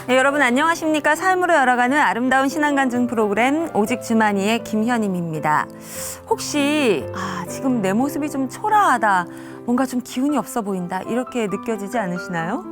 네, 여러분 안녕하십니까? 삶으로 열어가는 아름다운 신앙간증 프로그램 오직 주만이의 김현임입니다. 혹시 지금 내 모습이 좀 초라하다, 뭔가 좀 기운이 없어 보인다 이렇게 느껴지지 않으시나요?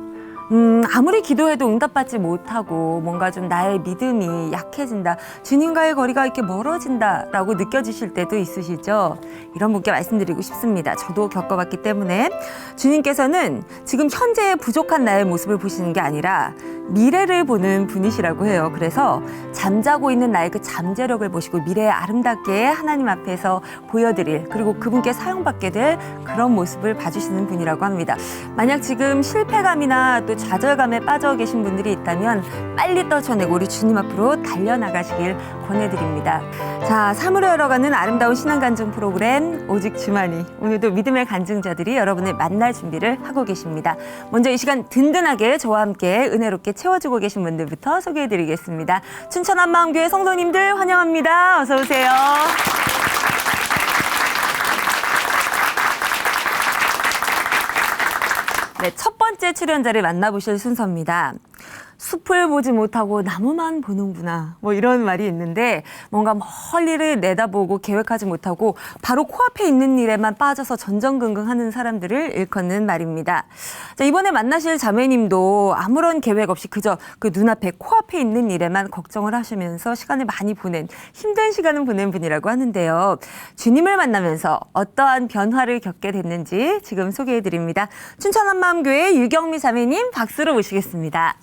아무리 기도해도 응답받지 못하고 뭔가 좀 나의 믿음이 약해진다, 주님과의 거리가 이렇게 멀어진다라고 느껴지실 때도 있으시죠? 이런 분께 말씀드리고 싶습니다. 저도 겪어봤기 때문에 주님께서는 지금 현재의 부족한 나의 모습을 보시는 게 아니라 미래를 보는 분이시라고 해요. 그래서 잠자고 있는 나의 그 잠재력을 보시고 미래에 아름답게 하나님 앞에서 보여드릴, 그리고 그분께 사용받게 될 그런 모습을 봐주시는 분이라고 합니다. 만약 지금 실패감이나 또 좌절감에 빠져 계신 분들이 있다면 빨리 떨쳐내고 우리 주님 앞으로 달려나가시길 권해드립니다. 자, 삶으로 열어가는 아름다운 신앙간증 프로그램 오직 주만이, 오늘도 믿음의 간증자들이 여러분을 만날 준비를 하고 계십니다. 먼저 이 시간 든든하게 저와 함께 은혜롭게 채워주고 계신 분들부터 소개해드리겠습니다. 춘천 한마음교회 성도님들 환영합니다. 어서 오세요. 네, 첫 번째 출연자를 만나보실 순서입니다. 숲을 보지 못하고 나무만 보는구나, 뭐 이런 말이 있는데, 뭔가 멀리를 내다보고 계획하지 못하고 바로 코앞에 있는 일에만 빠져서 전전긍긍하는 사람들을 일컫는 말입니다. 자, 이번에 만나실 자매님도 아무런 계획 없이 그저 그 눈앞에 코앞에 있는 일에만 걱정을 하시면서 시간을 많이 보낸, 힘든 시간을 보낸 분이라고 하는데요. 주님을 만나면서 어떠한 변화를 겪게 됐는지 지금 소개해드립니다. 춘천 한마음교회 유경미 자매님 박수로 모시겠습니다.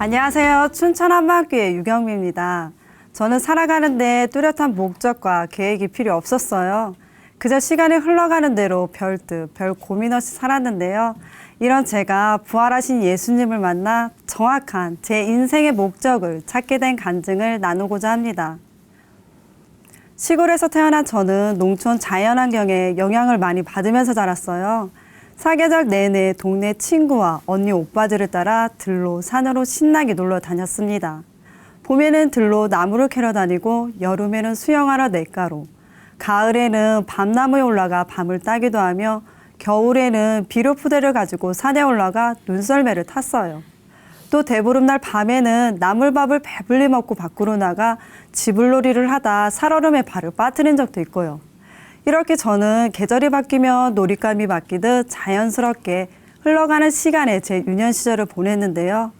안녕하세요. 춘천 한마음교회 유경미입니다. 저는 살아가는데 뚜렷한 목적과 계획이 필요 없었어요. 그저 시간이 흘러가는 대로 별 고민 없이 살았는데요. 이런 제가 부활하신 예수님을 만나 정확한 제 인생의 목적을 찾게 된 간증을 나누고자 합니다. 시골에서 태어난 저는 농촌 자연환경에 영향을 많이 받으면서 자랐어요. 사계절 내내 동네 친구와 언니 오빠들을 따라 들로 산으로 신나게 놀러 다녔습니다. 봄에는 들로 나무를 캐러 다니고 여름에는 수영하러 냇가로, 가을에는 밤나무에 올라가 밤을 따기도 하며 겨울에는 비료푸대를 가지고 산에 올라가 눈썰매를 탔어요. 또 대보름날 밤에는 나물밥을 배불리 먹고 밖으로 나가 지불놀이를 하다 살얼음에 발을 빠뜨린 적도 있고요. 이렇게 저는 계절이 바뀌면 놀잇감이 바뀌듯 자연스럽게 흘러가는 시간에 제 유년 시절을 보냈는데요.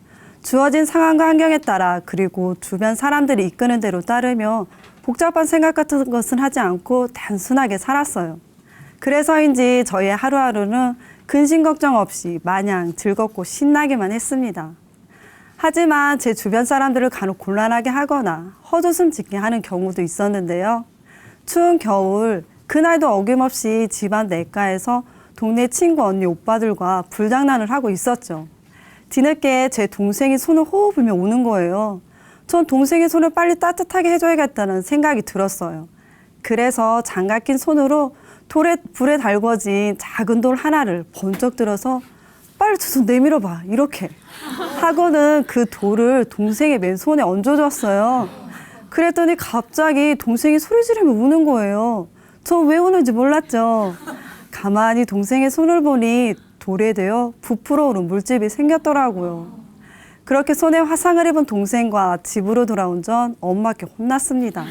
주어진 상황과 환경에 따라, 그리고 주변 사람들이 이끄는 대로 따르며 복잡한 생각 같은 것은 하지 않고 단순하게 살았어요. 그래서인지 저의 하루하루는 근심 걱정 없이 마냥 즐겁고 신나게만 했습니다. 하지만 제 주변 사람들을 간혹 곤란하게 하거나 헛웃음 짓게 하는 경우도 있었는데요. 추운 겨울, 그날도 어김없이 집안 냇가에서 동네 친구 언니 오빠들과 불장난을 하고 있었죠. 뒤늦게 제 동생이 손을 호흡 불며 우는 거예요. 전 동생의 손을 빨리 따뜻하게 해줘야겠다는 생각이 들었어요. 그래서 장갑 낀 손으로 불에 달궈진 작은 돌 하나를 번쩍 들어서 빨리 두 손 내밀어봐, 이렇게 하고는 그 돌을 동생의 맨손에 얹어줬어요. 그랬더니 갑자기 동생이 소리 지르며 우는 거예요. 저 왜 우는지 몰랐죠. 가만히 동생의 손을 보니 돌에 대어 부풀어 오른 물집이 생겼더라고요. 그렇게 손에 화상을 입은 동생과 집으로 돌아온 전 엄마께 혼났습니다.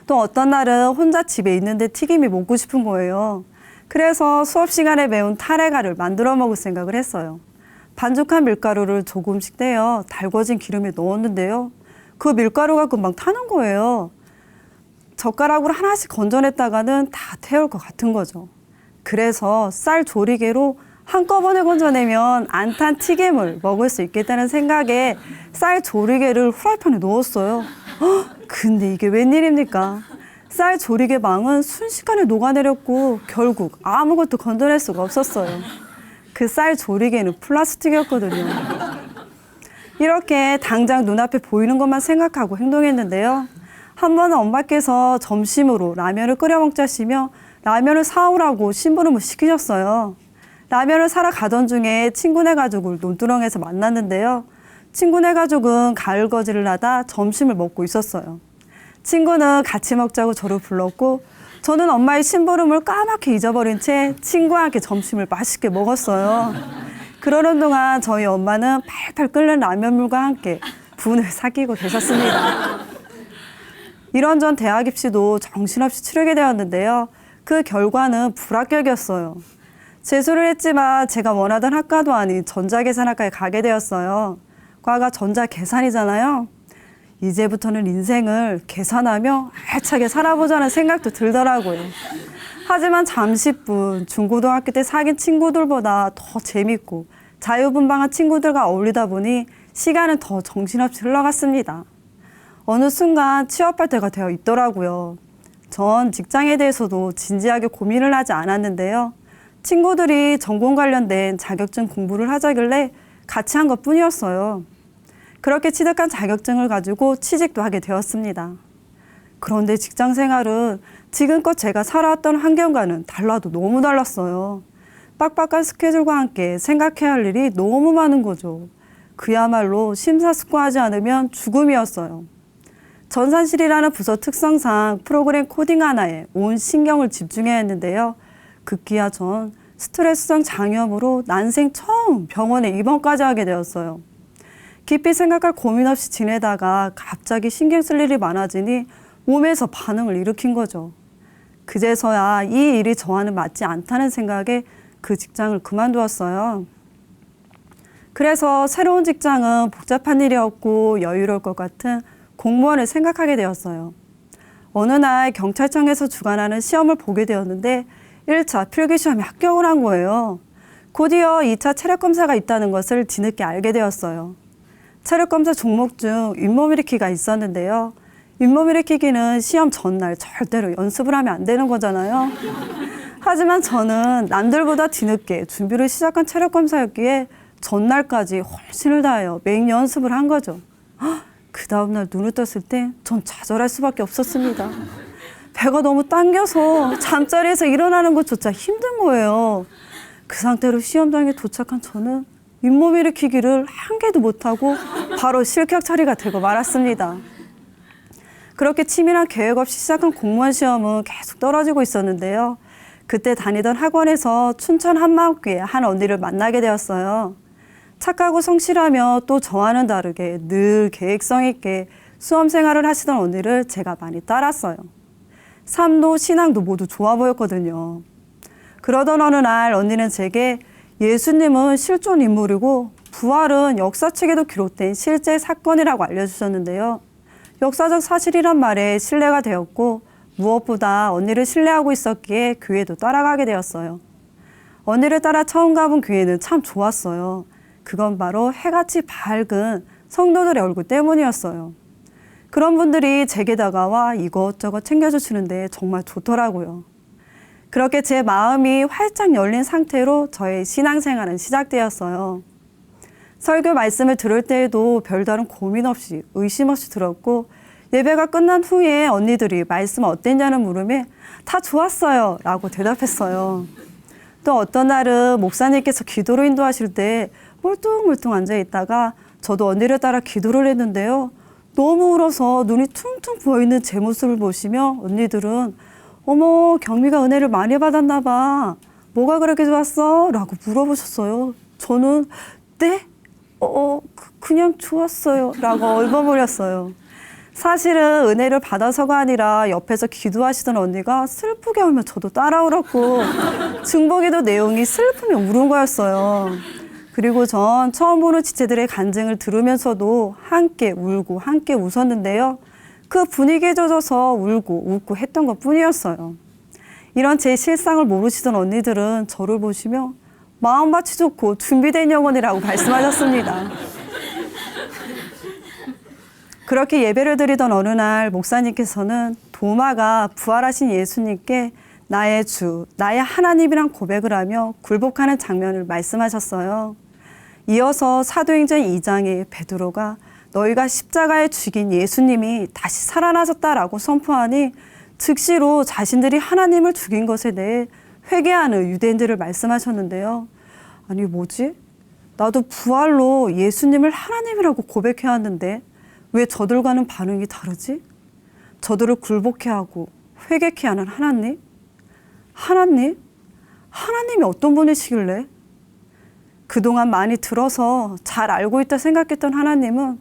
또 어떤 날은 혼자 집에 있는데 튀김이 먹고 싶은 거예요. 그래서 수업 시간에 매운 타레가를 만들어 먹을 생각을 했어요. 반죽한 밀가루를 조금씩 떼어 달궈진 기름에 넣었는데요. 그 밀가루가 금방 타는 거예요. 젓가락으로 하나씩 건져냈다가는 다 태울 것 같은 거죠. 그래서 쌀 조리개로 한꺼번에 건져내면 안 탄 튀김을 먹을 수 있겠다는 생각에 쌀 조리개를 후라이팬에 넣었어요. 근데 이게 웬일입니까? 쌀 조리개 망은 순식간에 녹아내렸고 결국 아무것도 건져낼 수가 없었어요. 그 쌀 조리개는 플라스틱이었거든요. 이렇게 당장 눈앞에 보이는 것만 생각하고 행동했는데요. 한 번은 엄마께서 점심으로 라면을 끓여 먹자시며 라면을 사오라고 심부름을 시키셨어요. 라면을 사러 가던 중에 친구네 가족을 논두렁에서 만났는데요. 친구네 가족은 가을 거지를 하다 점심을 먹고 있었어요. 친구는 같이 먹자고 저를 불렀고 저는 엄마의 심부름을 까맣게 잊어버린 채 친구와 함께 점심을 맛있게 먹었어요. 그러는 동안 저희 엄마는 팔팔 끓는 라면물과 함께 분을 삭히고 계셨습니다. 이런전 대학 입시도 정신없이 치르게 되었는데요. 그 결과는 불합격이었어요. 재수를 했지만 제가 원하던 학과도 아닌 전자계산학과에 가게 되었어요. 과가 전자계산이잖아요. 이제부터는 인생을 계산하며 알차게 살아보자는 생각도 들더라고요. 하지만 잠시뿐 중고등학교 때 사귄 친구들보다 더 재밌고 자유분방한 친구들과 어울리다 보니 시간은 더 정신없이 흘러갔습니다. 어느 순간 취업할 때가 되어 있더라고요. 전 직장에 대해서도 진지하게 고민을 하지 않았는데요. 친구들이 전공 관련된 자격증 공부를 하자길래 같이 한 것뿐이었어요. 그렇게 취득한 자격증을 가지고 취직도 하게 되었습니다. 그런데 직장 생활은 지금껏 제가 살아왔던 환경과는 달라도 너무 달랐어요. 빡빡한 스케줄과 함께 생각해야 할 일이 너무 많은 거죠. 그야말로 심사숙고하지 않으면 죽음이었어요. 전산실이라는 부서 특성상 프로그램 코딩 하나에 온 신경을 집중해야 했는데요. 급기야 전 스트레스성 장염으로 난생 처음 병원에 입원까지 하게 되었어요. 깊이 생각할 고민 없이 지내다가 갑자기 신경 쓸 일이 많아지니 몸에서 반응을 일으킨 거죠. 그제서야 이 일이 저와는 맞지 않다는 생각에 그 직장을 그만두었어요. 그래서 새로운 직장은 복잡한 일이었고 여유로울 것 같은 공무원을 생각하게 되었어요. 어느 날 경찰청에서 주관하는 시험을 보게 되었는데 1차 필기시험에 합격을 한 거예요. 곧이어 2차 체력검사가 있다는 것을 뒤늦게 알게 되었어요. 체력검사 종목 중 잇몸일으키기가 있었는데요. 잇몸일으키기는 시험 전날 절대로 연습을 하면 안 되는 거잖아요. 하지만 저는 남들보다 뒤늦게 준비를 시작한 체력검사였기에 전날까지 훨씬을 다하여 맹연습을 한 거죠. 그 다음날 눈을 떴을 때 전 좌절할 수밖에 없었습니다. 배가 너무 당겨서 잠자리에서 일어나는 것조차 힘든 거예요. 그 상태로 시험장에 도착한 저는 잇몸 일으키기를 한 개도 못하고 바로 실격 처리가 되고 말았습니다. 그렇게 치밀한 계획 없이 시작한 공무원 시험은 계속 떨어지고 있었는데요. 그때 다니던 학원에서 춘천 한마음교회 한 언니를 만나게 되었어요. 착하고 성실하며 또 저와는 다르게 늘 계획성 있게 수험 생활을 하시던 언니를 제가 많이 따랐어요. 삶도 신앙도 모두 좋아 보였거든요. 그러던 어느 날 언니는 제게 예수님은 실존 인물이고 부활은 역사책에도 기록된 실제 사건이라고 알려주셨는데요. 역사적 사실이란 말에 신뢰가 되었고 무엇보다 언니를 신뢰하고 있었기에 교회도 따라가게 되었어요. 언니를 따라 처음 가본 교회는 참 좋았어요. 그건 바로 해같이 밝은 성도들의 얼굴 때문이었어요. 그런 분들이 제게 다가와 이것저것 챙겨주시는데 정말 좋더라고요. 그렇게 제 마음이 활짝 열린 상태로 저의 신앙생활은 시작되었어요. 설교 말씀을 들을 때에도 별다른 고민 없이 의심 없이 들었고 예배가 끝난 후에 언니들이 말씀 어땠냐는 물음에 다 좋았어요 라고 대답했어요. 또 어떤 날은 목사님께서 기도로 인도하실 때 멀뚱멀뚱 앉아있다가 저도 언니를 따라 기도를 했는데요. 너무 울어서 눈이 퉁퉁 부어있는 제 모습을 보시며 언니들은 어머 경미가 은혜를 많이 받았나 봐. 뭐가 그렇게 좋았어? 라고 물어보셨어요. 저는 네? 그냥 좋았어요 라고 얼버무렸어요. 사실은 은혜를 받아서가 아니라 옆에서 기도하시던 언니가 슬프게 울면 저도 따라 울었고 중보기도 내용이 슬프며 우는 거였어요. 그리고 전 처음 보는 지체들의 간증을 들으면서도 함께 울고 함께 웃었는데요. 그 분위기에 젖어서 울고 웃고 했던 것뿐이었어요. 이런 제 실상을 모르시던 언니들은 저를 보시며 마음밭이 좋고 준비된 영혼이라고 말씀하셨습니다. 그렇게 예배를 드리던 어느 날 목사님께서는 도마가 부활하신 예수님께 나의 주, 나의 하나님이란 고백을 하며 굴복하는 장면을 말씀하셨어요. 이어서 사도행전 2장에 베드로가 너희가 십자가에 죽인 예수님이 다시 살아나셨다라고 선포하니 즉시로 자신들이 하나님을 죽인 것에 대해 회개하는 유대인들을 말씀하셨는데요. 아니 뭐지? 나도 부활로 예수님을 하나님이라고 고백해왔는데 왜 저들과는 반응이 다르지? 저들을 굴복해 하고 회개케 하는 하나님? 하나님? 하나님이 어떤 분이시길래? 그동안 많이 들어서 잘 알고 있다 생각했던 하나님은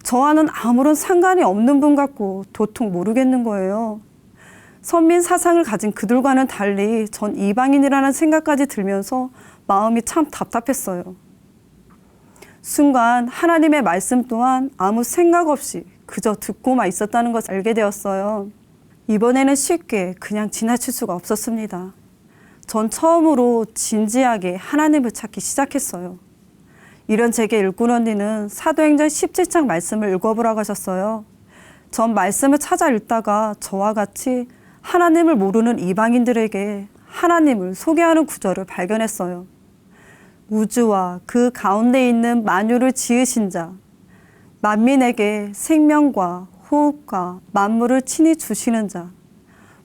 저와는 아무런 상관이 없는 분 같고 도통 모르겠는 거예요. 선민 사상을 가진 그들과는 달리 전 이방인이라는 생각까지 들면서 마음이 참 답답했어요. 순간 하나님의 말씀 또한 아무 생각 없이 그저 듣고만 있었다는 것을 알게 되었어요. 이번에는 쉽게 그냥 지나칠 수가 없었습니다. 전 처음으로 진지하게 하나님을 찾기 시작했어요. 이런 제게 일꾼 언니는 사도행전 17장 말씀을 읽어보라고 하셨어요. 전 말씀을 찾아 읽다가 저와 같이 하나님을 모르는 이방인들에게 하나님을 소개하는 구절을 발견했어요. 우주와 그 가운데 있는 만유를 지으신 자, 만민에게 생명과 호흡과 만물을 친히 주시는 자,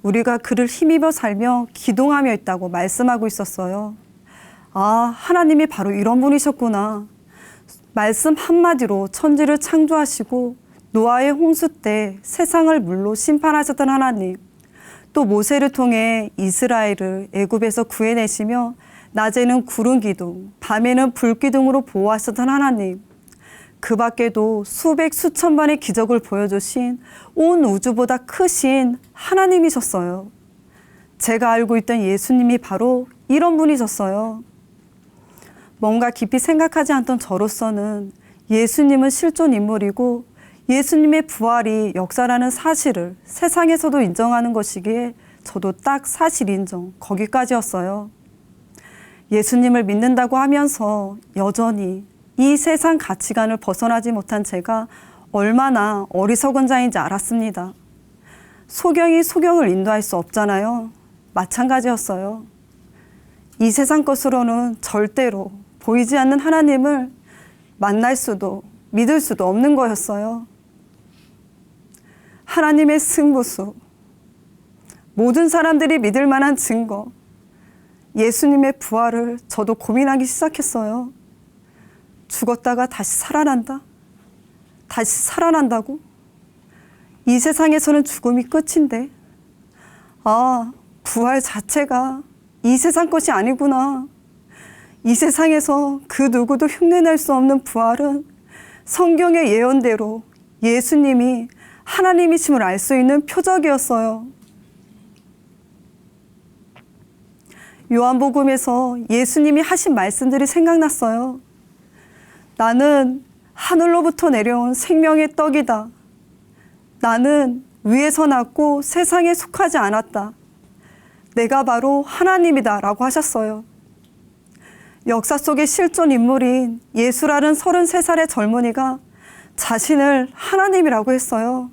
우리가 그를 힘입어 살며 기동하며 있다고 말씀하고 있었어요. 아, 하나님이 바로 이런 분이셨구나. 말씀 한마디로 천지를 창조하시고 노아의 홍수 때 세상을 물로 심판하셨던 하나님, 또 모세를 통해 이스라엘을 애굽에서 구해내시며 낮에는 구름 기둥, 밤에는 불 기둥으로 보호하셨던 하나님, 그 밖에도 수백 수천 번의 기적을 보여주신 온 우주보다 크신 하나님이셨어요. 제가 알고 있던 예수님이 바로 이런 분이셨어요. 뭔가 깊이 생각하지 않던 저로서는 예수님은 실존 인물이고 예수님의 부활이 역사라는 사실을 세상에서도 인정하는 것이기에 저도 딱 사실 인정, 거기까지였어요. 예수님을 믿는다고 하면서 여전히 이 세상 가치관을 벗어나지 못한 제가 얼마나 어리석은 자인지 알았습니다. 소경이 소경을 인도할 수 없잖아요. 마찬가지였어요. 이 세상 것으로는 절대로 보이지 않는 하나님을 만날 수도 믿을 수도 없는 거였어요. 하나님의 승부수, 모든 사람들이 믿을 만한 증거, 예수님의 부활을 저도 고민하기 시작했어요. 죽었다가 다시 살아난다? 다시 살아난다고? 이 세상에서는 죽음이 끝인데, 아, 부활 자체가 이 세상 것이 아니구나. 이 세상에서 그 누구도 흉내낼 수 없는 부활은 성경의 예언대로 예수님이 하나님이심을 알 수 있는 표적이었어요. 요한복음에서 예수님이 하신 말씀들이 생각났어요. 나는 하늘로부터 내려온 생명의 떡이다. 나는 위에서 났고 세상에 속하지 않았다. 내가 바로 하나님이다 라고 하셨어요. 역사 속의 실존 인물인 예수라는 33살의 젊은이가 자신을 하나님이라고 했어요.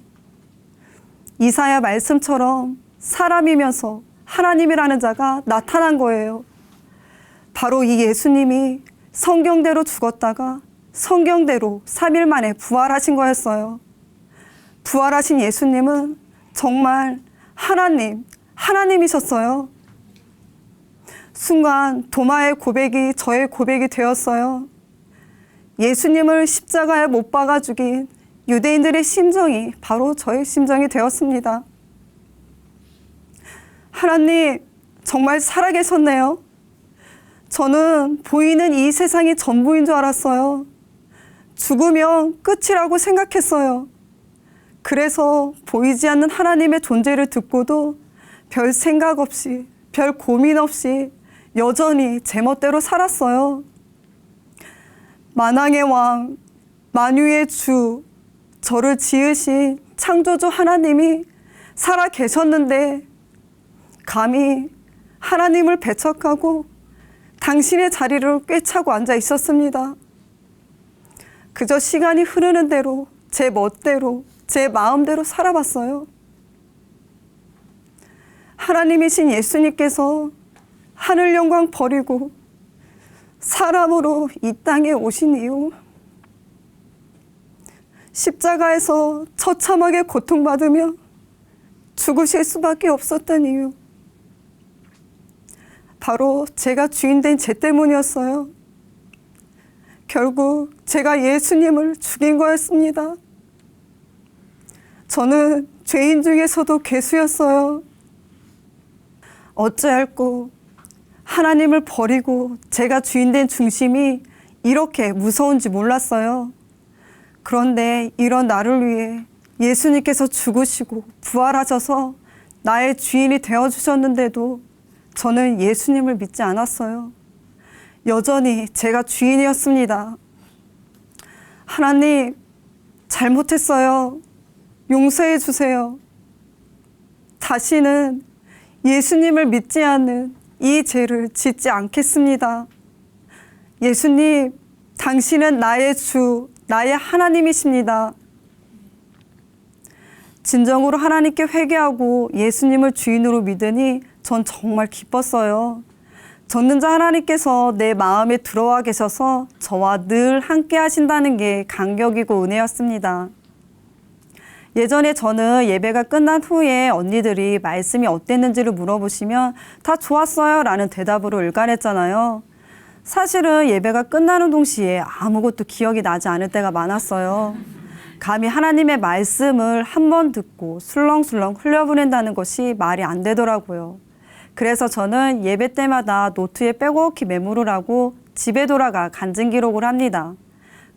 이사야 말씀처럼 사람이면서 하나님이라는 자가 나타난 거예요. 바로 이 예수님이 성경대로 죽었다가 성경대로 3일 만에 부활하신 거였어요. 부활하신 예수님은 정말 하나님이셨어요. 순간 도마의 고백이 저의 고백이 되었어요. 예수님을 십자가에 못 박아 죽인 유대인들의 심정이 바로 저의 심정이 되었습니다. 하나님, 정말 살아계셨네요. 저는 보이는 이 세상이 전부인 줄 알았어요. 죽으면 끝이라고 생각했어요. 그래서 보이지 않는 하나님의 존재를 듣고도 별 생각 없이, 별 고민 없이 여전히 제멋대로 살았어요. 만왕의 왕, 만유의 주, 저를 지으신 창조주 하나님이 살아 계셨는데 감히 하나님을 배척하고 당신의 자리를 꿰차고 앉아 있었습니다. 그저 시간이 흐르는 대로 제 멋대로 제 마음대로 살아봤어요. 하나님이신 예수님께서 하늘 영광 버리고 사람으로 이 땅에 오신 이유, 십자가에서 처참하게 고통받으며 죽으실 수밖에 없었던 이유, 바로 제가 주인된 죄 때문이었어요. 결국 제가 예수님을 죽인 거였습니다. 저는 죄인 중에서도 괴수였어요. 어찌할꼬 하나님을 버리고 제가 주인된 중심이 이렇게 무서운지 몰랐어요. 그런데 이런 나를 위해 예수님께서 죽으시고 부활하셔서 나의 주인이 되어주셨는데도 저는 예수님을 믿지 않았어요. 여전히 제가 주인이었습니다. 하나님, 잘못했어요. 용서해 주세요. 다시는 예수님을 믿지 않는 이 죄를 짓지 않겠습니다. 예수님, 당신은 나의 주, 나의 하나님이십니다. 진정으로 하나님께 회개하고 예수님을 주인으로 믿으니 전 정말 기뻤어요. 전능자 하나님께서 내 마음에 들어와 계셔서 저와 늘 함께 하신다는 게 감격이고 은혜였습니다. 예전에 저는 예배가 끝난 후에 언니들이 말씀이 어땠는지를 물어보시면 다 좋았어요 라는 대답으로 일관했잖아요. 사실은 예배가 끝나는 동시에 아무것도 기억이 나지 않을 때가 많았어요. 감히 하나님의 말씀을 한 번 듣고 술렁술렁 흘려보낸다는 것이 말이 안 되더라고요. 그래서 저는 예배 때마다 노트에 빼곡히 메모를 하고 집에 돌아가 간증 기록을 합니다.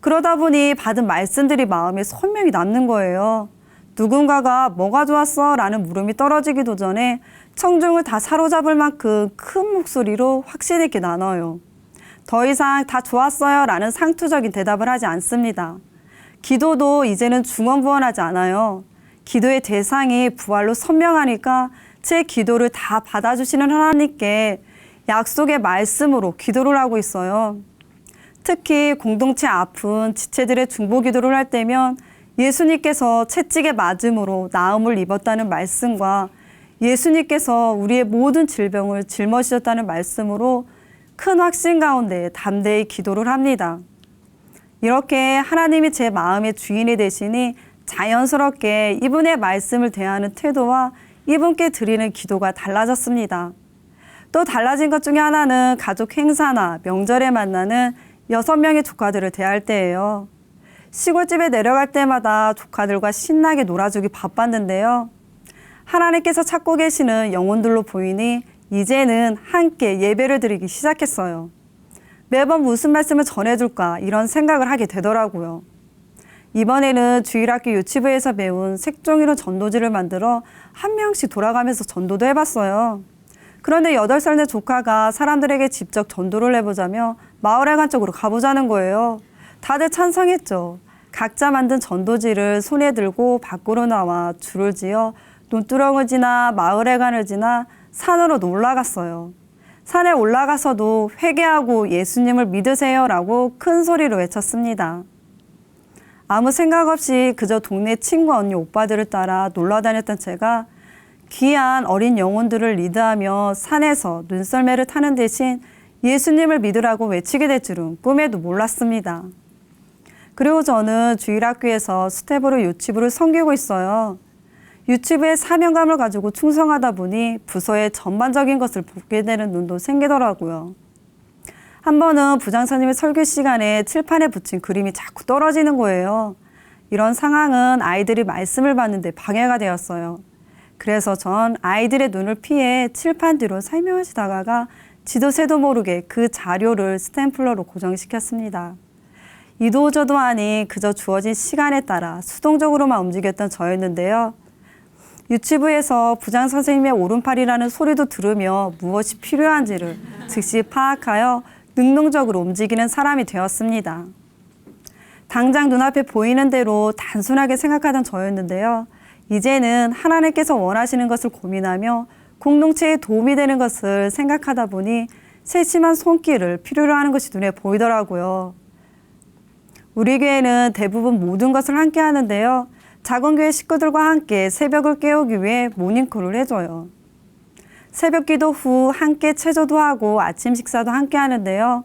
그러다 보니 받은 말씀들이 마음에 선명히 남는 거예요. 누군가가 뭐가 좋았어? 라는 물음이 떨어지기도 전에 청중을 다 사로잡을 만큼 큰 목소리로 확신 있게 나눠요. 더 이상 다 좋았어요 라는 상투적인 대답을 하지 않습니다. 기도도 이제는 중언부언하지 않아요. 기도의 대상이 부활로 선명하니까 제 기도를 다 받아주시는 하나님께 약속의 말씀으로 기도를 하고 있어요. 특히 공동체 아픈 지체들의 중보 기도를 할 때면 예수님께서 채찍에 맞음으로 나음을 입었다는 말씀과 예수님께서 우리의 모든 질병을 짊어지셨다는 말씀으로 큰 확신 가운데 담대히 기도를 합니다. 이렇게 하나님이 제 마음의 주인이 되시니 자연스럽게 이분의 말씀을 대하는 태도와 이분께 드리는 기도가 달라졌습니다. 또 달라진 것 중에 하나는 가족 행사나 명절에 만나는 6명의 조카들을 대할 때예요. 시골집에 내려갈 때마다 조카들과 신나게 놀아주기 바빴는데요. 하나님께서 찾고 계시는 영혼들로 보이니 이제는 함께 예배를 드리기 시작했어요. 매번 무슨 말씀을 전해줄까 이런 생각을 하게 되더라고요. 이번에는 주일학교 유치부에서 배운 색종이로 전도지를 만들어 한 명씩 돌아가면서 전도도 해봤어요. 그런데 8살 된 조카가 사람들에게 직접 전도를 해보자며 마을회관 쪽으로 가보자는 거예요. 다들 찬성했죠. 각자 만든 전도지를 손에 들고 밖으로 나와 줄을 지어 논두렁을 지나 마을회관을 지나 산으로 올라갔어요. 산에 올라가서도 회개하고 예수님을 믿으세요라고 큰 소리로 외쳤습니다. 아무 생각 없이 그저 동네 친구 언니 오빠들을 따라 놀러 다녔던 제가 귀한 어린 영혼들을 리드하며 산에서 눈썰매를 타는 대신 예수님을 믿으라고 외치게 될 줄은 꿈에도 몰랐습니다. 그리고 저는 주일학교에서 스텝으로 유치부를 섬기고 있어요. 유치부의 사명감을 가지고 충성하다 보니 부서의 전반적인 것을 보게 되는 눈도 생기더라고요. 한 번은 부장선생님의 설교 시간에 칠판에 붙인 그림이 자꾸 떨어지는 거예요. 이런 상황은 아이들이 말씀을 받는데 방해가 되었어요. 그래서 전 아이들의 눈을 피해 칠판 뒤로 살며시 다가가 지도새도 모르게 그 자료를 스탬플러로 고정시켰습니다. 이도 저도 아니 그저 주어진 시간에 따라 수동적으로만 움직였던 저였는데요. 유치부에서 부장선생님의 오른팔이라는 소리도 들으며 무엇이 필요한지를 즉시 파악하여 능동적으로 움직이는 사람이 되었습니다. 당장 눈앞에 보이는 대로 단순하게 생각하던 저였는데요. 이제는 하나님께서 원하시는 것을 고민하며 공동체에 도움이 되는 것을 생각하다 보니 세심한 손길을 필요로 하는 것이 눈에 보이더라고요. 우리 교회는 대부분 모든 것을 함께 하는데요. 작은 교회 식구들과 함께 새벽을 깨우기 위해 모닝콜을 해줘요. 새벽 기도 후 함께 체조도 하고 아침 식사도 함께 하는데요.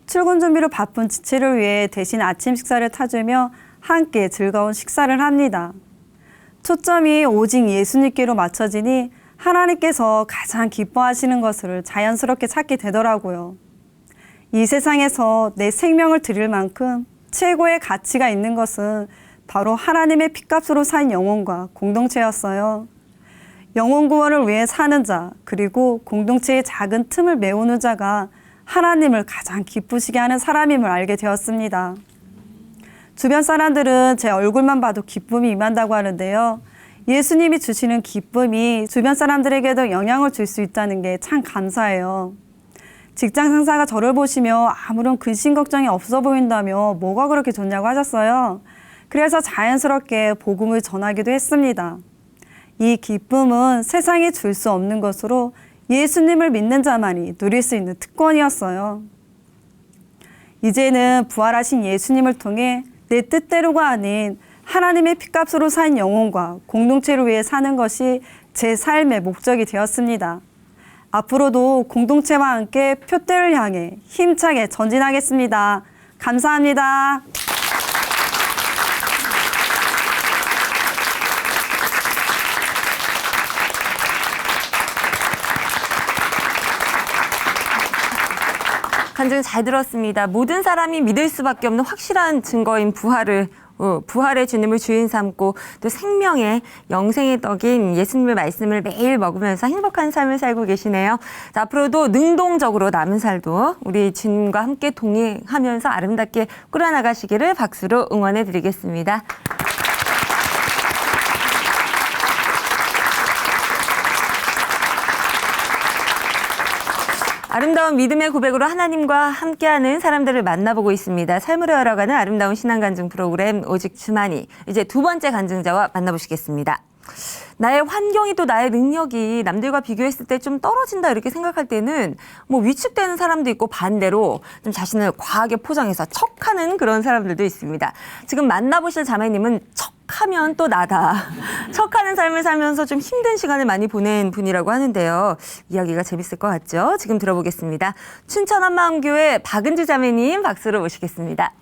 출근 준비로 바쁜 지체를 위해 대신 아침 식사를 타주며 함께 즐거운 식사를 합니다. 초점이 오직 예수님께로 맞춰지니 하나님께서 가장 기뻐하시는 것을 자연스럽게 찾게 되더라고요. 이 세상에서 내 생명을 드릴 만큼 최고의 가치가 있는 것은 바로 하나님의 핏값으로 산 영혼과 공동체였어요. 영혼 구원을 위해 사는 자, 그리고 공동체의 작은 틈을 메우는 자가 하나님을 가장 기쁘시게 하는 사람임을 알게 되었습니다. 주변 사람들은 제 얼굴만 봐도 기쁨이 임한다고 하는데요. 예수님이 주시는 기쁨이 주변 사람들에게도 영향을 줄 수 있다는 게 참 감사해요. 직장 상사가 저를 보시며 아무런 근심 걱정이 없어 보인다며 뭐가 그렇게 좋냐고 하셨어요. 그래서 자연스럽게 복음을 전하기도 했습니다. 이 기쁨은 세상이 줄 수 없는 것으로 예수님을 믿는 자만이 누릴 수 있는 특권이었어요. 이제는 부활하신 예수님을 통해 내 뜻대로가 아닌 하나님의 핏값으로 산 영혼과 공동체를 위해 사는 것이 제 삶의 목적이 되었습니다. 앞으로도 공동체와 함께 표대를 향해 힘차게 전진하겠습니다. 감사합니다. 간증 잘 들었습니다. 모든 사람이 믿을 수밖에 없는 확실한 증거인 부활의 주님을 주인 삼고 또 생명의 영생의 떡인 예수님의 말씀을 매일 먹으면서 행복한 삶을 살고 계시네요. 자, 앞으로도 능동적으로 남은 살도 우리 주님과 함께 동행하면서 아름답게 꾸려나가시기를 박수로 응원해 드리겠습니다. 아름다운 믿음의 고백으로 하나님과 함께하는 사람들을 만나보고 있습니다. 삶으로 열어가는 아름다운 신앙 간증 프로그램 오직 주만이 이제 두 번째 간증자와 만나보시겠습니다. 나의 환경이 또 나의 능력이 남들과 비교했을 때 좀 떨어진다 이렇게 생각할 때는 뭐 위축되는 사람도 있고 반대로 좀 자신을 과하게 포장해서 척하는 그런 사람들도 있습니다. 지금 만나보실 자매님은 척하면 또 나다. 척하는 삶을 살면서 좀 힘든 시간을 많이 보낸 분이라고 하는데요. 이야기가 재밌을 것 같죠? 지금 들어보겠습니다. 춘천 한마음교회 박은주 자매님 박수로 모시겠습니다.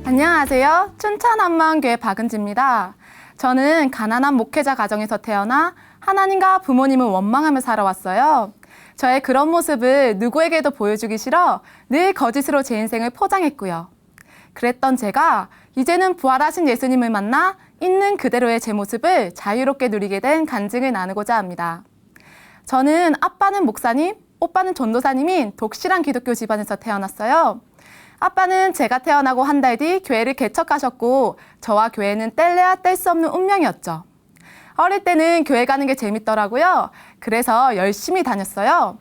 안녕하세요. 춘천 한마음교회 박은지입니다. 저는 가난한 목회자 가정에서 태어나 하나님과 부모님을 원망하며 살아왔어요. 저의 그런 모습을 누구에게도 보여주기 싫어 늘 거짓으로 제 인생을 포장했고요. 그랬던 제가 이제는 부활하신 예수님을 만나 있는 그대로의 제 모습을 자유롭게 누리게 된 간증을 나누고자 합니다. 저는 아빠는 목사님, 오빠는 전도사님인 독실한 기독교 집안에서 태어났어요. 아빠는 제가 태어나고 한 달 뒤 교회를 개척하셨고 저와 교회는 뗄래야 뗄 수 없는 운명이었죠. 어릴 때는 교회 가는 게 재밌더라고요. 그래서 열심히 다녔어요.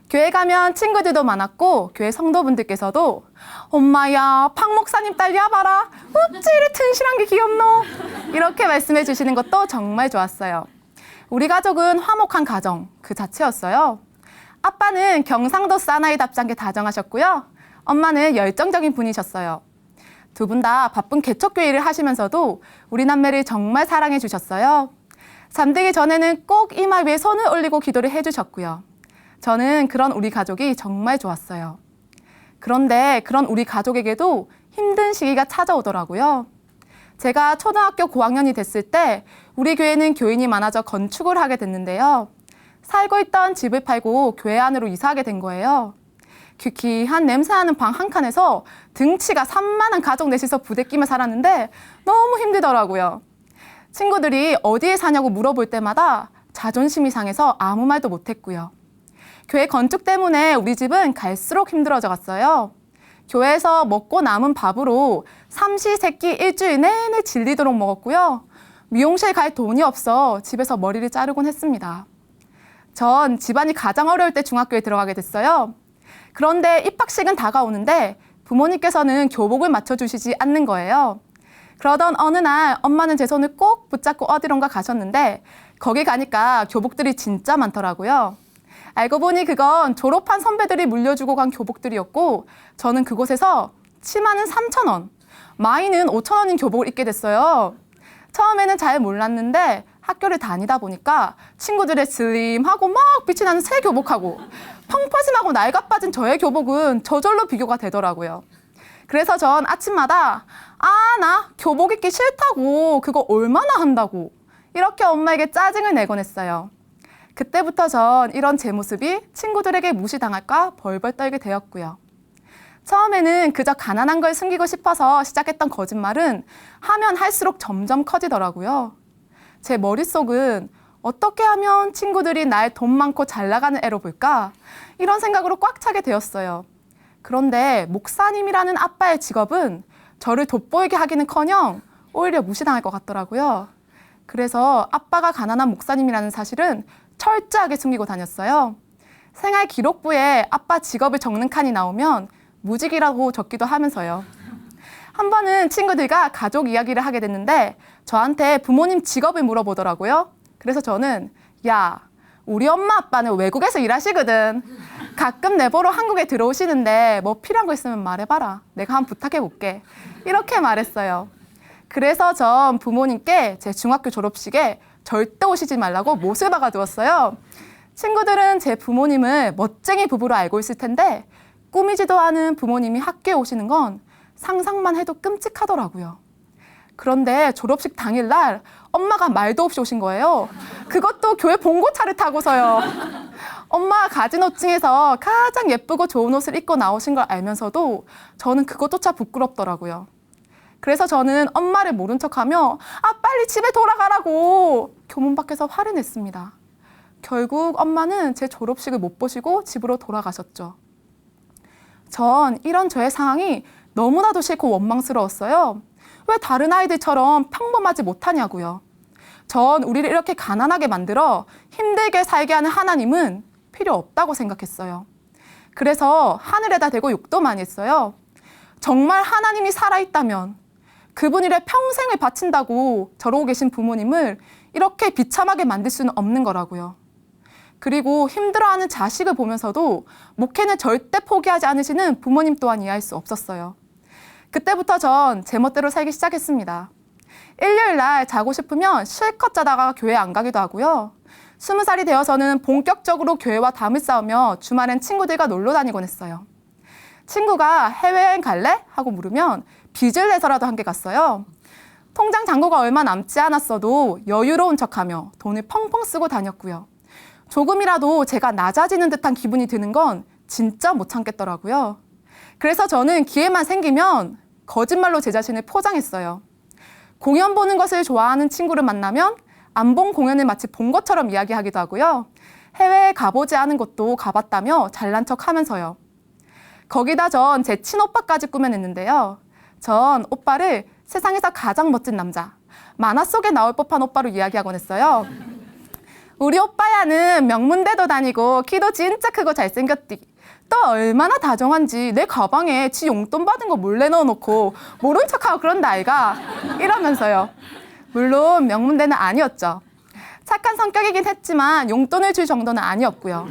교회 가면 친구들도 많았고 교회 성도분들께서도 엄마야 박 목사님 딸이야 봐라. 어찌 이리 튼실한 게 귀엽노. 이렇게 말씀해 주시는 것도 정말 좋았어요. 우리 가족은 화목한 가정 그 자체였어요. 아빠는 경상도 사나이 답장게 다정하셨고요. 엄마는 열정적인 분이셨어요. 두 분 다 바쁜 개척교회 일을 하시면서도 우리 남매를 정말 사랑해 주셨어요. 잠들기 전에는 꼭 이마 위에 손을 올리고 기도를 해주셨고요. 저는 그런 우리 가족이 정말 좋았어요. 그런데 그런 우리 가족에게도 힘든 시기가 찾아오더라고요. 제가 초등학교 고학년이 됐을 때 우리 교회는 교인이 많아져 건축을 하게 됐는데요. 살고 있던 집을 팔고 교회 안으로 이사하게 된 거예요. 귀귀한 냄새나는 방 한 칸에서 등치가 산만한 가족 넷이서 부대 끼며 살았는데 너무 힘들더라고요. 친구들이 어디에 사냐고 물어볼 때마다 자존심이 상해서 아무 말도 못했고요. 교회 건축 때문에 우리 집은 갈수록 힘들어져 갔어요. 교회에서 먹고 남은 밥으로 삼시세끼 일주일 내내 질리도록 먹었고요. 미용실 갈 돈이 없어 집에서 머리를 자르곤 했습니다. 전 집안이 가장 어려울 때 중학교에 들어가게 됐어요. 그런데 입학식은 다가오는데 부모님께서는 교복을 맞춰주시지 않는 거예요. 그러던 어느 날 엄마는 제 손을 꼭 붙잡고 어디론가 가셨는데 거기 가니까 교복들이 진짜 많더라고요. 알고 보니 그건 졸업한 선배들이 물려주고 간 교복들이었고 저는 그곳에서 치마는 3,000원, 마이는 5,000원인 교복을 입게 됐어요. 처음에는 잘 몰랐는데 학교를 다니다 보니까 친구들의 슬림하고 막 빛이 나는 새 교복하고 펑퍼짐하고 낡아 빠진 저의 교복은 저절로 비교가 되더라고요. 그래서 전 아침마다 나 교복 입기 싫다고 그거 얼마나 한다고 이렇게 엄마에게 짜증을 내곤 했어요. 그때부터 전 이런 제 모습이 친구들에게 무시당할까 벌벌 떨게 되었고요. 처음에는 그저 가난한 걸 숨기고 싶어서 시작했던 거짓말은 하면 할수록 점점 커지더라고요. 제 머릿속은 어떻게 하면 친구들이 날 돈 많고 잘 나가는 애로 볼까? 이런 생각으로 꽉 차게 되었어요. 그런데 목사님이라는 아빠의 직업은 저를 돋보이게 하기는커녕 오히려 무시당할 것 같더라고요. 그래서 아빠가 가난한 목사님이라는 사실은 철저하게 숨기고 다녔어요. 생활 기록부에 아빠 직업을 적는 칸이 나오면 무직이라고 적기도 하면서요. 한 번은 친구들과 가족 이야기를 하게 됐는데 저한테 부모님 직업을 물어보더라고요. 그래서 저는 야, 우리 엄마 아빠는 외국에서 일하시거든. 가끔 내보러 한국에 들어오시는데 뭐 필요한 거 있으면 말해봐라. 내가 한번 부탁해 볼게. 이렇게 말했어요. 그래서 전 부모님께 제 중학교 졸업식에 절대 오시지 말라고 못을 박아두었어요. 친구들은 제 부모님을 멋쟁이 부부로 알고 있을 텐데 꾸미지도 않은 부모님이 학교에 오시는 건 상상만 해도 끔찍하더라고요. 그런데 졸업식 당일날 엄마가 말도 없이 오신 거예요. 그것도 교회 봉고차를 타고서요. 엄마가 가진 옷 중에서 가장 예쁘고 좋은 옷을 입고 나오신 걸 알면서도 저는 그것조차 부끄럽더라고요. 그래서 저는 엄마를 모른 척하며 빨리 집에 돌아가라고 교문 밖에서 화를 냈습니다. 결국 엄마는 제 졸업식을 못 보시고 집으로 돌아가셨죠. 전 이런 저의 상황이 너무나도 싫고 원망스러웠어요. 왜 다른 아이들처럼 평범하지 못하냐고요. 전 우리를 이렇게 가난하게 만들어 힘들게 살게 하는 하나님은 필요 없다고 생각했어요. 그래서 하늘에다 대고 욕도 많이 했어요. 정말 하나님이 살아있다면 그분 일에 평생을 바친다고 저러고 계신 부모님을 이렇게 비참하게 만들 수는 없는 거라고요. 그리고 힘들어하는 자식을 보면서도 목회는 절대 포기하지 않으시는 부모님 또한 이해할 수 없었어요. 그때부터 전 제멋대로 살기 시작했습니다. 일요일 날 자고 싶으면 실컷 자다가 교회 안 가기도 하고요. 20살이 되어서는 본격적으로 교회와 담을 쌓으며 주말엔 친구들과 놀러 다니곤 했어요. 친구가 해외여행 갈래? 하고 물으면 빚을 내서라도 함께 갔어요. 통장 잔고가 얼마 남지 않았어도 여유로운 척하며 돈을 펑펑 쓰고 다녔고요. 조금이라도 제가 낮아지는 듯한 기분이 드는 건 진짜 못 참겠더라고요. 그래서 저는 기회만 생기면 거짓말로 제 자신을 포장했어요. 공연 보는 것을 좋아하는 친구를 만나면 안 본 공연을 마치 본 것처럼 이야기하기도 하고요. 해외에 가보지 않은 곳도 가봤다며 잘난 척하면서요. 거기다 전 제 친오빠까지 꾸며냈는데요. 전 오빠를 세상에서 가장 멋진 남자, 만화 속에 나올 법한 오빠로 이야기하곤 했어요. 우리 오빠야는 명문대도 다니고 키도 진짜 크고 잘생겼디. 또 얼마나 다정한지 내 가방에 지 용돈 받은 거 몰래 넣어놓고 모른 척하고 그런다 아이가. 이러면서요. 물론 명문대는 아니었죠. 착한 성격이긴 했지만 용돈을 줄 정도는 아니었고요.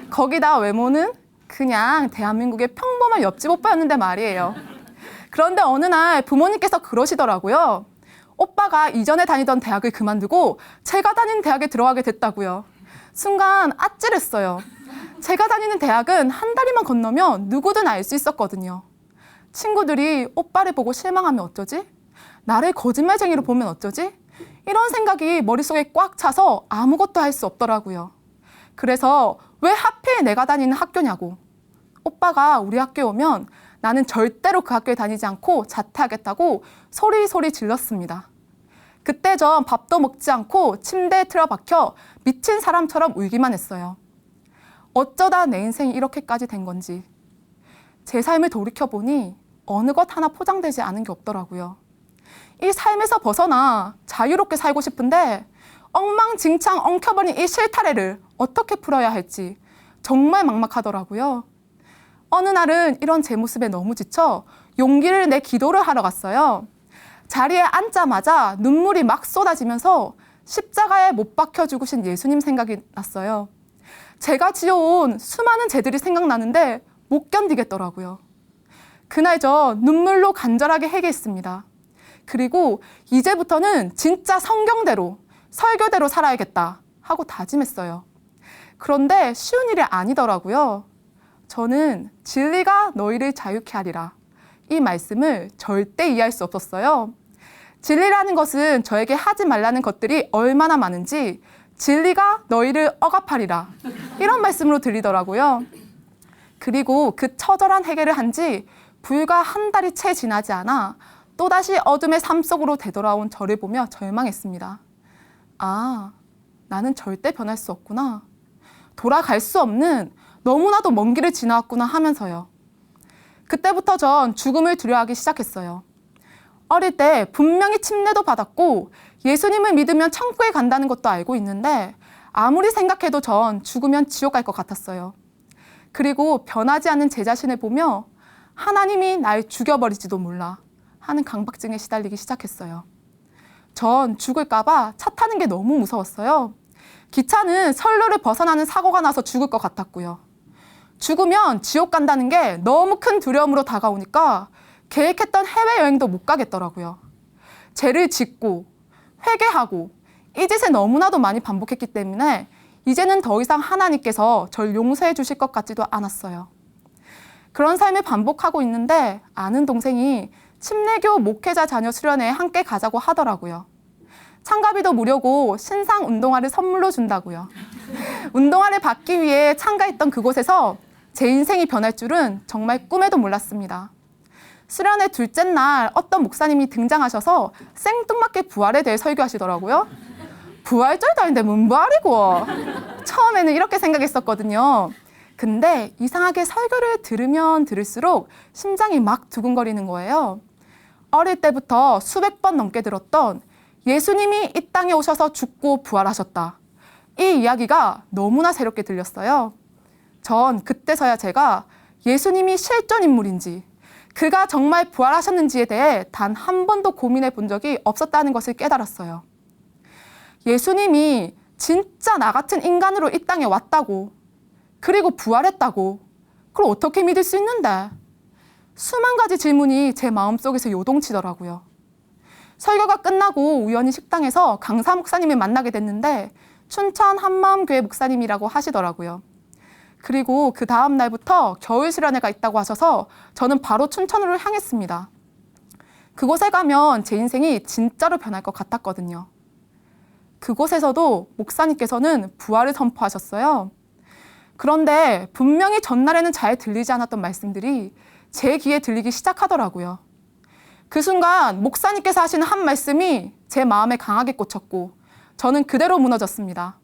거기다 외모는 그냥 대한민국의 평범한 옆집 오빠였는데 말이에요. 그런데 어느 날 부모님께서 그러시더라고요. 오빠가 이전에 다니던 대학을 그만두고 제가 다니는 대학에 들어가게 됐다고요. 순간 아찔했어요. 제가 다니는 대학은 한 다리만 건너면 누구든 알 수 있었거든요. 친구들이 오빠를 보고 실망하면 어쩌지? 나를 거짓말쟁이로 보면 어쩌지? 이런 생각이 머릿속에 꽉 차서 아무것도 할 수 없더라고요. 그래서 왜 하필 내가 다니는 학교냐고. 오빠가 우리 학교에 오면 나는 절대로 그 학교에 다니지 않고 자퇴하겠다고 소리소리 질렀습니다. 그때 전 밥도 먹지 않고 침대에 틀어박혀 미친 사람처럼 울기만 했어요. 어쩌다 내 인생이 이렇게까지 된 건지. 제 삶을 돌이켜보니 어느 것 하나 포장되지 않은 게 없더라고요. 이 삶에서 벗어나 자유롭게 살고 싶은데 엉망진창 엉켜버린 이 실타래를 어떻게 풀어야 할지 정말 막막하더라고요. 어느 날은 이런 제 모습에 너무 지쳐 용기를 내 기도를 하러 갔어요. 자리에 앉자마자 눈물이 막 쏟아지면서 십자가에 못 박혀 죽으신 예수님 생각이 났어요. 제가 지어온 수많은 죄들이 생각나는데 못 견디겠더라고요. 그날 저 눈물로 간절하게 회개했습니다. 그리고 이제부터는 진짜 성경대로, 설교대로 살아야겠다 하고 다짐했어요. 그런데 쉬운 일이 아니더라고요. 저는 진리가 너희를 자유케 하리라. 이 말씀을 절대 이해할 수 없었어요. 진리라는 것은 저에게 하지 말라는 것들이 얼마나 많은지 진리가 너희를 억압하리라. 이런 말씀으로 들리더라고요. 그리고 그 처절한 해결을 한 지 불과 한 달이 채 지나지 않아 또다시 어둠의 삶 속으로 되돌아온 저를 보며 절망했습니다. 아, 나는 절대 변할 수 없구나. 돌아갈 수 없는 너무나도 먼 길을 지나왔구나 하면서요. 그때부터 전 죽음을 두려워하기 시작했어요. 어릴 때 분명히 침례도 받았고 예수님을 믿으면 천국에 간다는 것도 알고 있는데 아무리 생각해도 전 죽으면 지옥 갈 것 같았어요. 그리고 변하지 않는 제 자신을 보며 하나님이 날 죽여버릴지도 몰라 하는 강박증에 시달리기 시작했어요. 전 죽을까 봐 차 타는 게 너무 무서웠어요. 기차는 선로를 벗어나는 사고가 나서 죽을 것 같았고요. 죽으면 지옥 간다는 게 너무 큰 두려움으로 다가오니까 계획했던 해외여행도 못 가겠더라고요. 죄를 짓고 회개하고 이 짓을 너무나도 많이 반복했기 때문에 이제는 더 이상 하나님께서 절 용서해 주실 것 같지도 않았어요. 그런 삶을 반복하고 있는데 아는 동생이 침례교 목회자 자녀 수련회에 함께 가자고 하더라고요. 참가비도 무료고 신상 운동화를 선물로 준다고요. 운동화를 받기 위해 참가했던 그곳에서 제 인생이 변할 줄은 정말 꿈에도 몰랐습니다. 수련회 둘째 날 어떤 목사님이 등장하셔서 생뚱맞게 부활에 대해 설교하시더라고요. 부활절도 아닌데 뭔 부활이고. 처음에는 이렇게 생각했었거든요. 근데 이상하게 설교를 들으면 들을수록 심장이 막 두근거리는 거예요. 어릴 때부터 수백 번 넘게 들었던 예수님이 이 땅에 오셔서 죽고 부활하셨다. 이 이야기가 너무나 새롭게 들렸어요. 전 그때서야 제가 예수님이 실존 인물인지 그가 정말 부활하셨는지에 대해 단 한 번도 고민해 본 적이 없었다는 것을 깨달았어요. 예수님이 진짜 나 같은 인간으로 이 땅에 왔다고, 그리고 부활했다고, 그걸 어떻게 믿을 수 있는데? 수만 가지 질문이 제 마음속에서 요동치더라고요. 설교가 끝나고 우연히 식당에서 강사 목사님을 만나게 됐는데 춘천 한마음교회 목사님이라고 하시더라고요. 그리고 그 다음 날부터 겨울 수련회가 있다고 하셔서 저는 바로 춘천으로 향했습니다. 그곳에 가면 제 인생이 진짜로 변할 것 같았거든요. 그곳에서도 목사님께서는 부활을 선포하셨어요. 그런데 분명히 전날에는 잘 들리지 않았던 말씀들이 제 귀에 들리기 시작하더라고요. 그 순간 목사님께서 하시는 한 말씀이 제 마음에 강하게 꽂혔고 저는 그대로 무너졌습니다.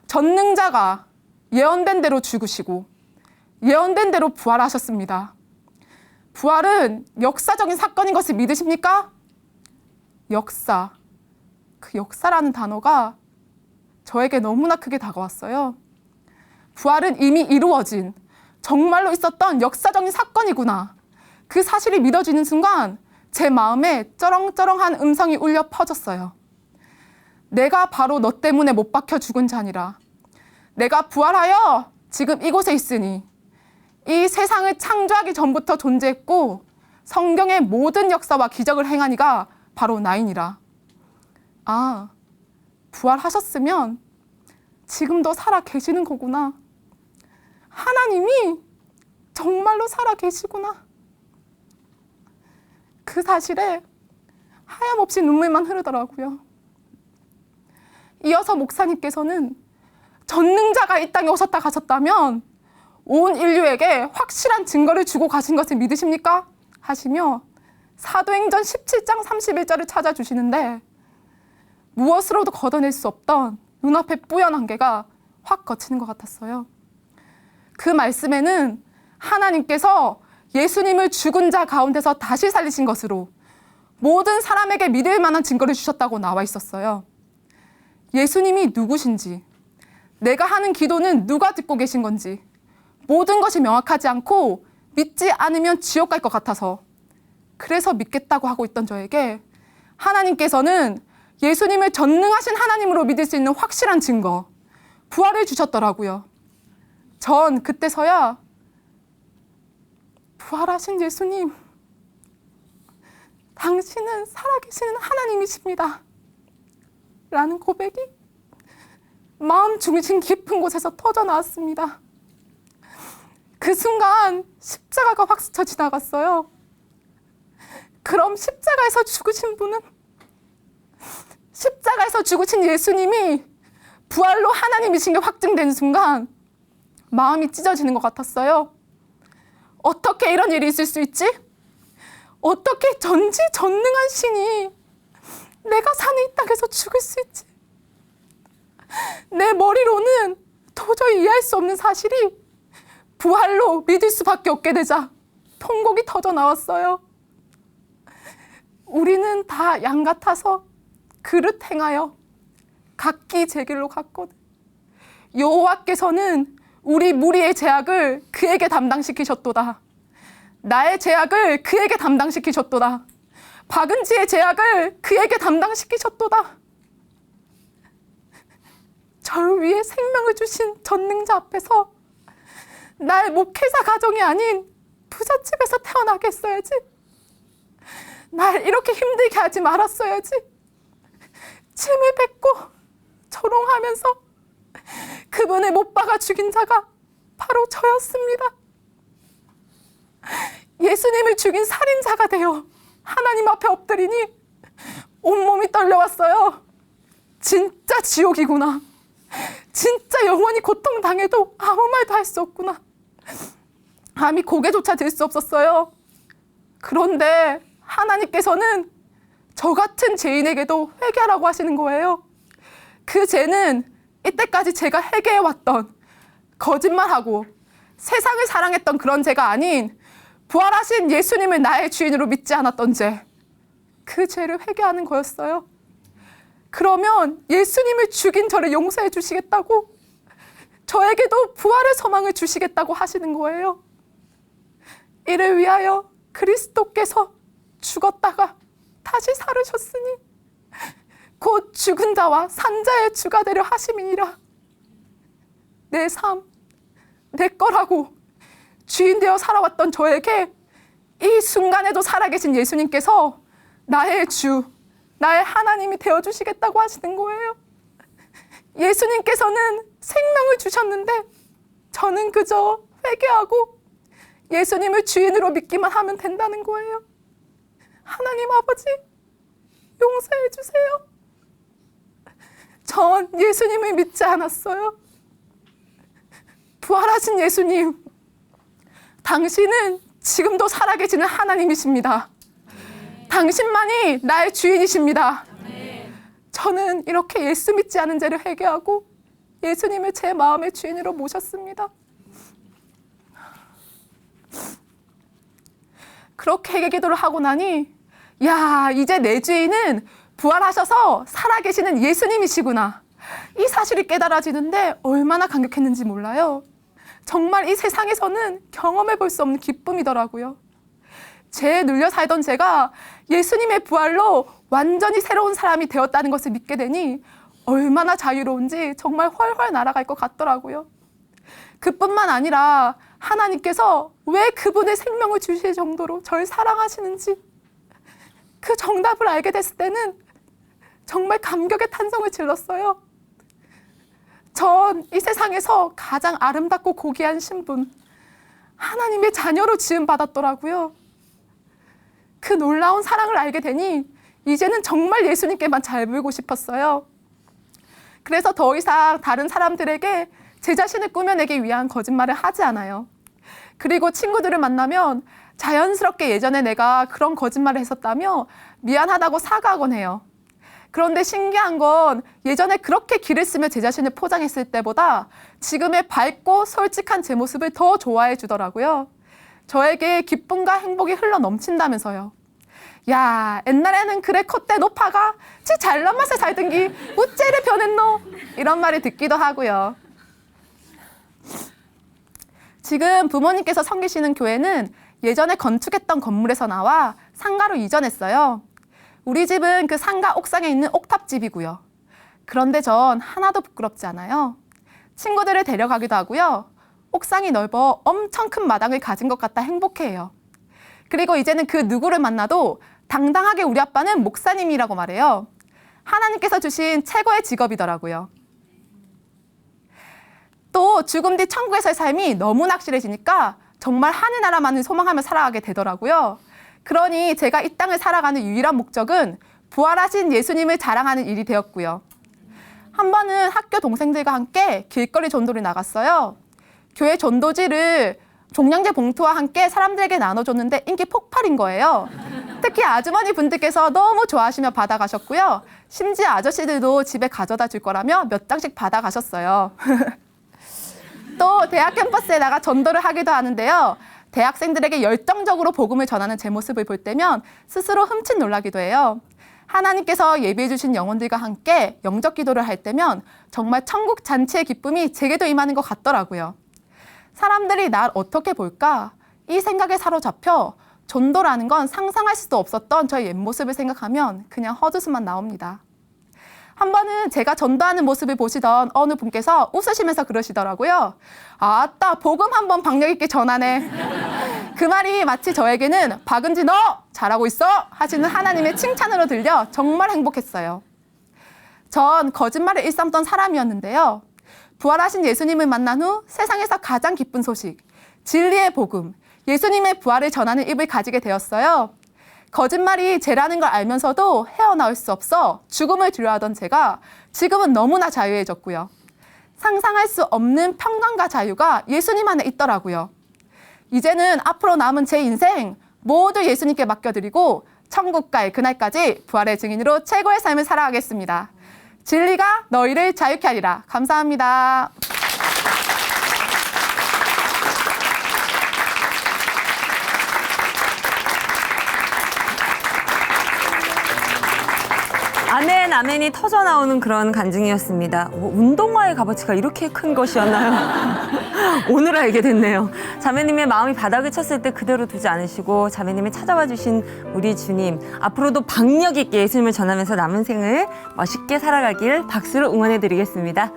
전능자가 예언된 대로 죽으시고 예언된 대로 부활하셨습니다. 부활은 역사적인 사건인 것을 믿으십니까? 역사. 그 역사라는 단어가 저에게 너무나 크게 다가왔어요. 부활은 이미 이루어진 정말로 있었던 역사적인 사건이구나. 그 사실이 믿어지는 순간 제 마음에 쩌렁쩌렁한 음성이 울려 퍼졌어요. 내가 바로 너 때문에 못 박혀 죽은 자니라. 내가 부활하여 지금 이곳에 있으니 이 세상을 창조하기 전부터 존재했고 성경의 모든 역사와 기적을 행한 이가 바로 나이니라. 아, 부활하셨으면 지금도 살아 계시는 거구나. 하나님이 정말로 살아 계시구나. 그 사실에 하염없이 눈물만 흐르더라고요. 이어서 목사님께서는 전능자가 이 땅에 오셨다 가셨다면 온 인류에게 확실한 증거를 주고 가신 것을 믿으십니까? 하시며 사도행전 17장 31절을 찾아주시는데 무엇으로도 걷어낼 수 없던 눈앞에 뿌연 안개가 확 거치는 것 같았어요. 그 말씀에는 하나님께서 예수님을 죽은 자 가운데서 다시 살리신 것으로 모든 사람에게 믿을 만한 증거를 주셨다고 나와 있었어요. 예수님이 누구신지, 내가 하는 기도는 누가 듣고 계신 건지 모든 것이 명확하지 않고 믿지 않으면 지옥 갈 것 같아서 그래서 믿겠다고 하고 있던 저에게 하나님께서는 예수님을 전능하신 하나님으로 믿을 수 있는 확실한 증거, 부활을 주셨더라고요. 전 그때서야 부활하신 예수님, 당신은 살아계시는 하나님이십니다. 라는 고백이 마음 중심 깊은 곳에서 터져나왔습니다. 그 순간 십자가가 확 스쳐 지나갔어요. 그럼 십자가에서 죽으신 분은 십자가에서 죽으신 예수님이 부활로 하나님이신 게 확증되는 순간 마음이 찢어지는 것 같았어요. 어떻게 이런 일이 있을 수 있지? 어떻게 전지전능한 신이 내가 사는 이 땅에서 죽을 수 있지? 내 머리로는 도저히 이해할 수 없는 사실이 부활로 믿을 수밖에 없게 되자 통곡이 터져 나왔어요. 우리는 다 양 같아서 그릇 행하여 각기 제 길로 갔거든. 여호와께서는 우리 무리의 죄악을 그에게 담당시키셨도다. 나의 죄악을 그에게 담당시키셨도다. 박은지의 죄악을 그에게 담당시키셨도다. 절 위해 생명을 주신 전능자 앞에서 나의 목회자 가정이 아닌 부잣집에서 태어나게 했어야지. 날 이렇게 힘들게 하지 말았어야지. 침을 뱉고 조롱하면서 그분을 못 박아 죽인 자가 바로 저였습니다. 예수님을 죽인 살인자가 되어 하나님 앞에 엎드리니 온몸이 떨려왔어요. 진짜 지옥이구나. 진짜 영원히 고통당해도 아무 말도 할 수 없구나. 감히 고개조차 들 수 없었어요. 그런데 하나님께서는 저 같은 죄인에게도 회개하라고 하시는 거예요. 그 죄는 이때까지 제가 회개해왔던 거짓말하고 세상을 사랑했던 그런 죄가 아닌 부활하신 예수님을 나의 주인으로 믿지 않았던 죄, 그 죄를 회개하는 거였어요. 그러면 예수님을 죽인 저를 용서해 주시겠다고, 저에게도 부활의 소망을 주시겠다고 하시는 거예요. 이를 위하여 그리스도께서 죽었다가 다시 살으셨으니 곧 죽은 자와 산 자의 주가 되려 하심이니라. 내 삶, 내 거라고 주인 되어 살아왔던 저에게 이 순간에도 살아계신 예수님께서 나의 주, 나의 하나님이 되어주시겠다고 하시는 거예요. 예수님께서는 생명을 주셨는데 저는 그저 회개하고 예수님을 주인으로 믿기만 하면 된다는 거예요. 하나님 아버지, 용서해 주세요. 전 예수님을 믿지 않았어요. 부활하신 예수님, 당신은 지금도 살아계시는 하나님이십니다. 당신만이 나의 주인이십니다. 저는 이렇게 예수 믿지 않은 죄를 회개하고 예수님을 제 마음의 주인으로 모셨습니다. 그렇게 회개 기도를 하고 나니, 야, 이제 내 주인은 부활하셔서 살아계시는 예수님이시구나. 이 사실이 깨달아지는데 얼마나 감격했는지 몰라요. 정말 이 세상에서는 경험해 볼 수 없는 기쁨이더라고요. 죄에 눌려 살던 제가 예수님의 부활로 완전히 새로운 사람이 되었다는 것을 믿게 되니 얼마나 자유로운지 정말 훨훨 날아갈 것 같더라고요. 그뿐만 아니라 하나님께서 왜 그분의 생명을 주실 정도로 절 사랑하시는지 그 정답을 알게 됐을 때는 정말 감격의 탄성을 질렀어요. 전 이 세상에서 가장 아름답고 고귀한 신분, 하나님의 자녀로 지음받았더라고요. 그 놀라운 사랑을 알게 되니 이제는 정말 예수님께만 잘 보이고 싶었어요. 그래서 더 이상 다른 사람들에게 제 자신을 꾸며내기 위한 거짓말을 하지 않아요. 그리고 친구들을 만나면 자연스럽게 예전에 내가 그런 거짓말을 했었다며 미안하다고 사과하곤 해요. 그런데 신기한 건 예전에 그렇게 기를 쓰며 제 자신을 포장했을 때보다 지금의 밝고 솔직한 제 모습을 더 좋아해 주더라고요. 저에게 기쁨과 행복이 흘러 넘친다면서요. 야, 옛날에는 그래 콧대 높아가 지 잘난 맛에 살던 기 우째를 변했노, 이런 말을 듣기도 하고요. 지금 부모님께서 섬기시는 교회는 예전에 건축했던 건물에서 나와 상가로 이전했어요. 우리 집은 그 상가 옥상에 있는 옥탑집이고요. 그런데 전 하나도 부끄럽지 않아요. 친구들을 데려가기도 하고요. 옥상이 넓어 엄청 큰 마당을 가진 것 같다 행복해해요. 그리고 이제는 그 누구를 만나도 당당하게 우리 아빠는 목사님이라고 말해요. 하나님께서 주신 최고의 직업이더라고요. 또 죽음 뒤 천국에서의 삶이 너무 낙실해지니까 정말 하늘나라만을 소망하며 살아가게 되더라고요. 그러니 제가 이 땅을 살아가는 유일한 목적은 부활하신 예수님을 자랑하는 일이 되었고요. 한 번은 학교 동생들과 함께 길거리 전도를 나갔어요. 교회 전도지를 종량제 봉투와 함께 사람들에게 나눠줬는데 인기 폭발인 거예요. 특히 아주머니 분들께서 너무 좋아하시며 받아가셨고요. 심지어 아저씨들도 집에 가져다 줄 거라며 몇 장씩 받아가셨어요. 또 대학 캠퍼스에 나가 전도를 하기도 하는데요. 대학생들에게 열정적으로 복음을 전하는 제 모습을 볼 때면 스스로 흠칫 놀라기도 해요. 하나님께서 예비해 주신 영혼들과 함께 영적 기도를 할 때면 정말 천국 잔치의 기쁨이 제게도 임하는 것 같더라고요. 사람들이 날 어떻게 볼까? 이 생각에 사로잡혀 전도라는 건 상상할 수도 없었던 저의 옛 모습을 생각하면 그냥 헛웃음만 나옵니다. 한 번은 제가 전도하는 모습을 보시던 어느 분께서 웃으시면서 그러시더라고요. 아따, 복음 한번 박력 있게 전하네. 그 말이 마치 저에게는 박은지 너 잘하고 있어 하시는 하나님의 칭찬으로 들려 정말 행복했어요. 전 거짓말을 일삼던 사람이었는데요. 부활하신 예수님을 만난 후 세상에서 가장 기쁜 소식, 진리의 복음, 예수님의 부활을 전하는 입을 가지게 되었어요. 거짓말이 죄라는 걸 알면서도 헤어나올 수 없어 죽음을 두려워하던 제가 지금은 너무나 자유해졌고요. 상상할 수 없는 평강과 자유가 예수님 안에 있더라고요. 이제는 앞으로 남은 제 인생 모두 예수님께 맡겨드리고 천국 갈 그날까지 부활의 증인으로 최고의 삶을 살아가겠습니다. 진리가 너희를 자유케 하리라. 감사합니다. 아멘, 아멘이 터져 나오는 그런 간증이었습니다. 운동화의 값어치가 이렇게 큰 것이었나요? 오늘 알게 됐네요. 자매님의 마음이 바닥을 쳤을 때 그대로 두지 않으시고 자매님이 찾아와 주신 우리 주님, 앞으로도 박력 있게 예수님을 전하면서 남은 생을 멋있게 살아가길 박수로 응원해 드리겠습니다.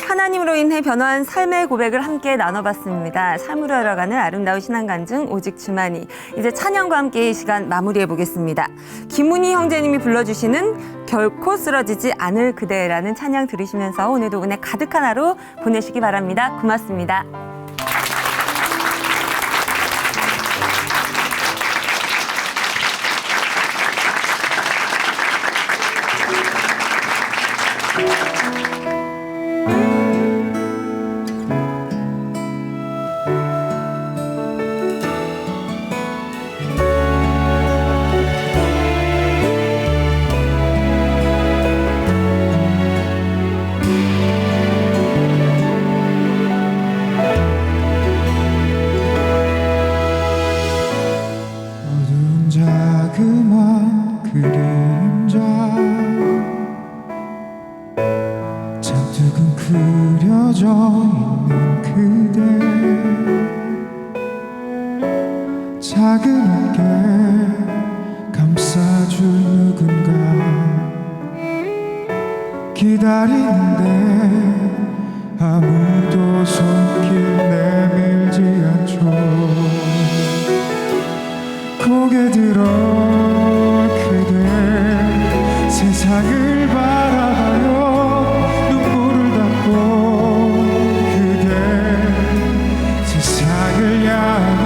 하나님으로 인해 변화한 삶의 고백을 함께 나눠봤습니다. 삶으로 열어가는 아름다운 신앙간증 오직 주만이. 이제 찬양과 함께 이 시간 마무리해 보겠습니다. 김은희 형제님이 불러주시는 결코 쓰러지지 않을 그대라는 찬양 들으시면서 오늘도 은혜 가득한 하루 보내시기 바랍니다. 고맙습니다. 자그마한 그림자 잔뜩은 그려져 있는 그대 작은 어깨 감싸줄 누군가 기다리는데 아무도 손길 내밀지 않죠. 고개 들어 그대 세상을 바라봐요. 눈물을 닦고 그대 세상을 향해